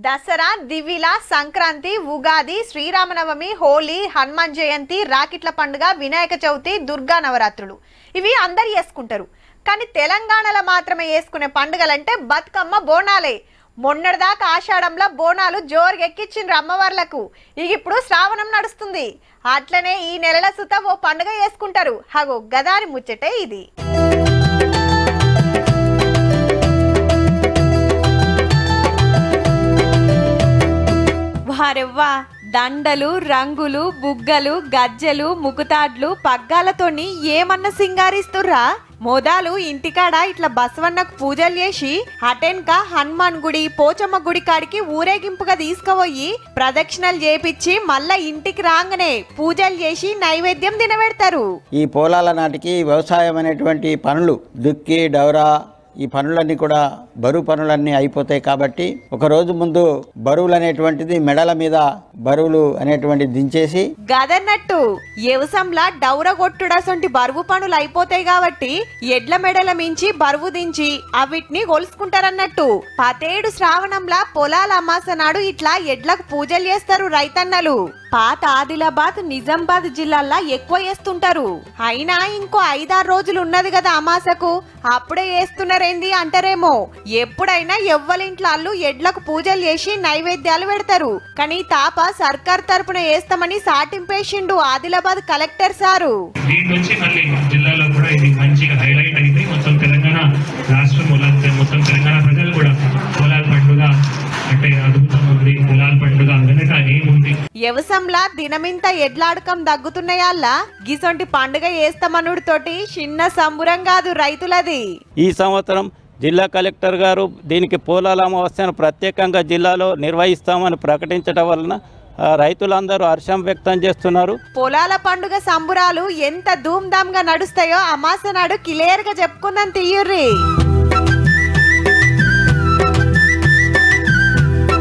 దసరా, దివిల, సంక్రాంతి, ఉగాది, శ్రీరామనవమి, హోలీ, హనుమాన్ జయంతి, రాకిట్ల పండుగ, వినాయక చవితి, దుర్గా నవరాత్రులు ఇవి అందరు చేసుకుంటారు. కానీ తెలంగాణలో మాత్రమే చేసుకునే పండుగలంటే బతుకమ్మ, బోనాలే. మొన్నటిదాకా ఆషాఢంలో బోనాలు జోరుగా ఎక్కించిండ్రు అమ్మవార్లకు. ఇప్పుడు శ్రావణం నడుస్తుంది. అట్లనే ఈ నెలల సుత ఓ పండుగ చేసుకుంటారు. హగో గదాని ముచ్చటే ఇది. వారెవ్వా, దండలు, రంగులు, బుగ్గలు, గజ్జెలు, ముకుతాడ్లు, పగ్గాలతోని ఏమన్నా సింగారిస్తుర్రా? మోదాలు ఇంటికాడ ఇట్లా బసవన్నకు పూజలు చేసి అటెన్క హనుమాన్ గుడి, పోచమ్మ గుడి కాడికి ఊరేగింపుగా తీసుకుపోయి ప్రదక్షిణలు చేపించి మళ్ళా ఇంటికి రాగానే పూజలు చేసి నైవేద్యం తినబెడతారు. ఈ పొలాల నాటికి వ్యవసాయం అనేటువంటి పనులు, దుక్కి, డౌరా, ఈ పనులన్నీ కూడా బరువు పనులన్నీ అయిపోతాయి. కాబట్టి ఒక రోజు ముందు బరువులు అనేటువంటిది మెడల మీద బరువులు అనేటువంటి దించేసి గదన్నట్టు వ్యవసాయంలా డౌర కొట్టుడసంటి బరువు పనులు అయిపోతాయి. కాబట్టి ఎడ్ల మెడల మించి బరువు దించి అవిటిని కొలుసుకుంటారన్నట్టు. పతేడు శ్రావణంలా పొలాల అమాస నాడు ఇట్లా ఎడ్లకు పూజలు చేస్తారు రైతన్నలు. పాత ఆదిలాబాద్, నిజామాబాద్ జిల్లాల్లో ఎక్కువ చేస్తుంటారు. అయినా ఇంకో 5-6 రోజులు ఉన్నది కదా అమాసకు, అప్పుడే చేస్తున్నారేంది అంటారేమో. ఎప్పుడైనా ఎవ్వలింట్లో అల్లు ఎడ్లకు పూజలు చేసి నైవేద్యాలు పెడతారు. కానీ తాప సర్కార్ తరపున వేస్తామని సాటింపేసిండు ఆదిలాబాద్ కలెక్టర్ సారు. జిల్లాలో కూడా ఇది మంచిగా హైలైట్ అయింది. మొత్తం తెలంగాణ రాష్ట్రం, మొత్తం తెలంగాణ ప్రజలు కూడా పొలాల పండుగ అంటే అద్భుతం ఉంది. పొలాల పండుగ వెనక ఏముంది? వ్యవసాయంలా దినమింత ఎడ్లాడకం దగ్గుతున్నాయల్లా గిసొంటి పండుగ చేస్తామనుడు తోటి చిన్న సంబురం కాదు రైతులది. ఈ సంవత్సరం జిల్లా కలెక్టర్ గారు దీనికి పోలాల అమావాస్యను ప్రత్యేకంగా జిల్లాలో నిర్వహిస్తామని ప్రకటించడం వలన రైతులందరూ హర్షం వ్యక్తం చేస్తున్నారు. పొలాల పండుగ సంబురాలు ఎంత ధూమ్ధామ్ గా నడుస్తాయో అమాస నాడు క్లియర్ గా చెప్పుకుందాం తీయుర్రి.